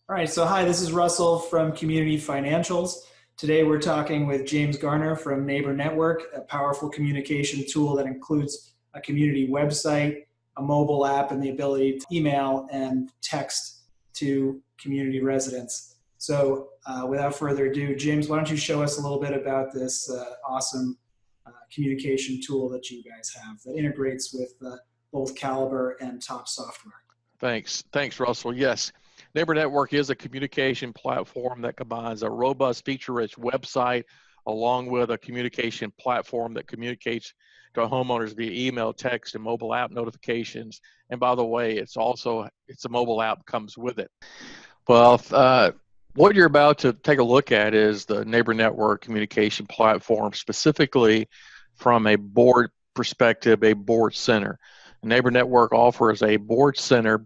All right, so hi, this is Russell from Community Financials. Today we're talking with James Garner from Nabr Network, a powerful communication tool that includes a community website, a mobile app, and the ability to email and text to community residents. So without further ado, James, why don't you show us a little bit about this awesome communication tool that you guys have that integrates with both Caliber and Top software. Thanks, Russell. Yes, Nabr Network is a communication platform that combines a robust, feature-rich website along with a communication platform that communicates to homeowners via email, text, and mobile app notifications. And by the way, it's a mobile app comes with it. Well, what you're about to take a look at is the Nabr Network communication platform, specifically from a board perspective, a board center. Nabr Network offers a board center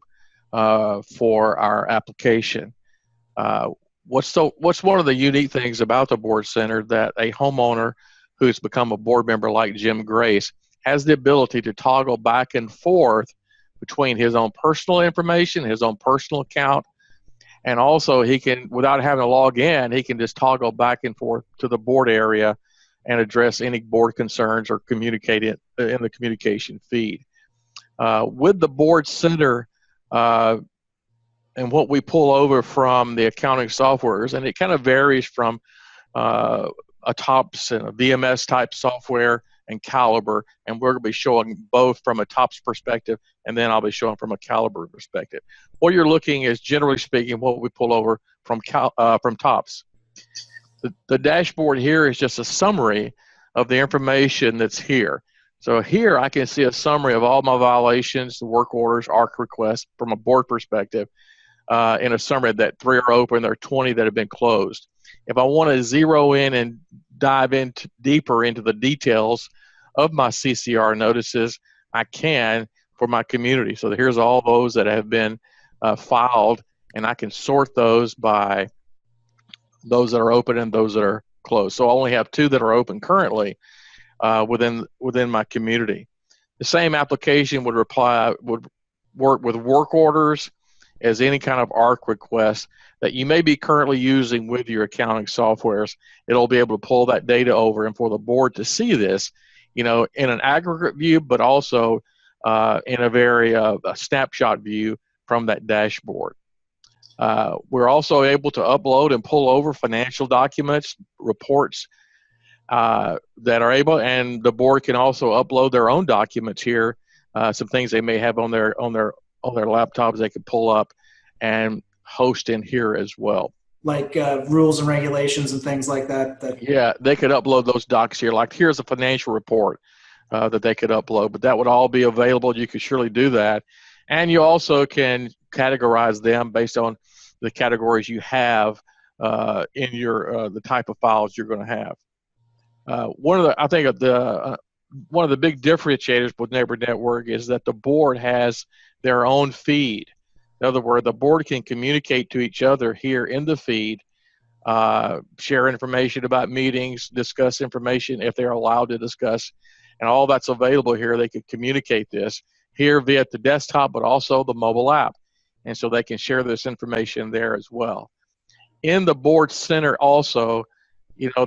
for our application. What's one of the unique things about the board center that a homeowner who's become a board member like Jim Grace has the ability to toggle back and forth between his own personal information, his own personal account, and also he can, without having to log in, he can just toggle back and forth to the board area and address any board concerns or communicate it in the communication feed. With the board center and what we pull over from the accounting softwares, and it kind of varies from a TOPS and a VMS type software and Caliber, and we're going to be showing both from a TOPS perspective, and then I'll be showing from a Caliber perspective. What you're looking is, generally speaking, what we pull over from TOPS. The dashboard here is just a summary of the information that's here. So here I can see a summary of all my violations, the work orders, ARC requests from a board perspective, in a summary that 3 are open, there are 20 that have been closed. If I want to zero in and dive deeper into the details of my CCR notices, I can for my community. So here's all those that have been filed, and I can sort those by those that are open and those that are closed. So I only have 2 that are open currently within my community. The same application would work with work orders as any kind of ARC request that you may be currently using with your accounting softwares. It'll be able to pull that data over, and for the board to see this, in an aggregate view, but also in a very a snapshot view from that dashboard. We're also able to upload and pull over financial documents, reports that are able, and the board can also upload their own documents here. Some things they may have on their laptops they can pull up and host in here as well. Like rules and regulations and things like that. Yeah, they could upload those docs here. Like here's a financial report that they could upload, but that would all be available. You could surely do that. And you also can categorize them based on the categories you have in your the type of files you're going to have. One of the big differentiators with Nabr Network is that the board has their own feed. In other words, the board can communicate to each other here in the feed, share information about meetings, discuss information if they're allowed to discuss, and all that's available here. They can communicate this here via the desktop, but also the mobile app. And so they can share this information there as well. In the board center also,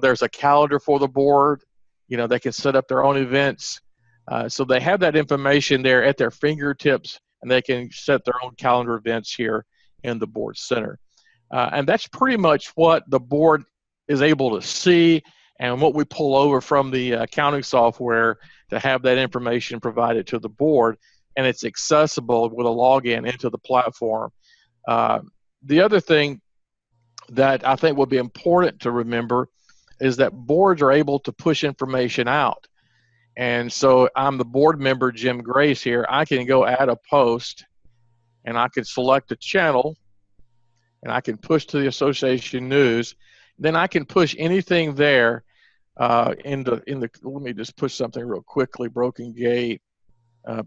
there's a calendar for the board. They can set up their own events. So they have that information there at their fingertips, and they can set their own calendar events here in the board center. And that's pretty much what the board is able to see and what we pull over from the accounting software to have that information provided to the board, and it's accessible with a login into the platform. The other thing that I think will be important to remember is that boards are able to push information out. And so I'm the board member, Jim Grace here. I can go add a post, and I can select a channel, and I can push to the association news. Then I can push anything there let me just push something real quickly. Broken Gate,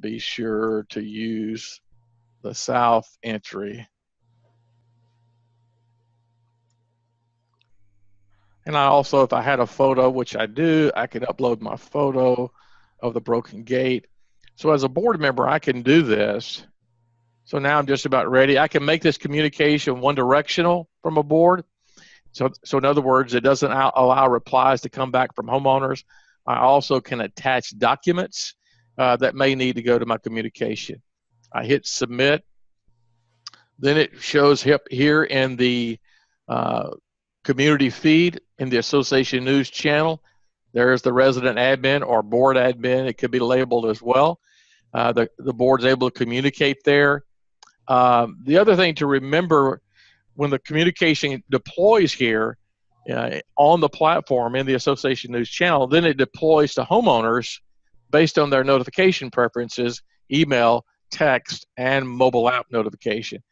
be sure to use the south entry. And I also, if I had a photo, which I do, I can upload my photo of the broken gate. So as a board member, I can do this. So now I'm just about ready. I can make this communication one directional from a board. So in other words, it doesn't allow replies to come back from homeowners. I also can attach documents that may need to go to my communication. I hit submit. Then it shows here in the community feed in the association news channel. There's the resident admin or board admin. It could be labeled as well. The board's able to communicate there. The other thing to remember when the communication deploys here on the platform in the association news channel, then it deploys to homeowners based on their notification preferences, email, text, and mobile app notification.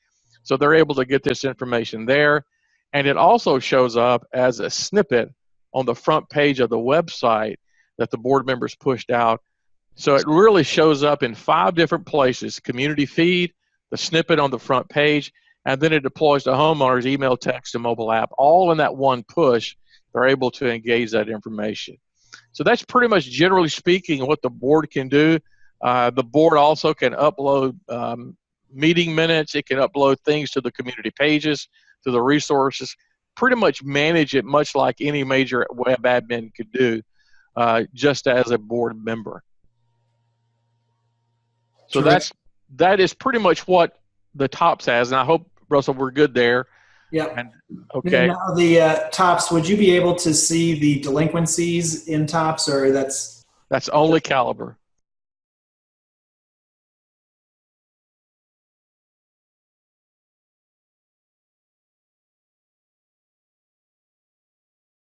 So they're able to get this information there. And it also shows up as a snippet on the front page of the website that the board members pushed out. So it really shows up in 5 different places: community feed, the snippet on the front page, and then it deploys to homeowners, email, text, and mobile app, all in that one push. They're able to engage that information. So that's pretty much, generally speaking, what the board can do. The board also can upload meeting minutes. It can upload things to the community pages, to the resources, pretty much manage it much like any major web admin could do, just as a board member. So that is pretty much what the TOPS has, and I hope, Russell, we're good there. Yeah. Okay. Now the TOPS, would you be able to see the delinquencies in TOPS, or that's only Caliber?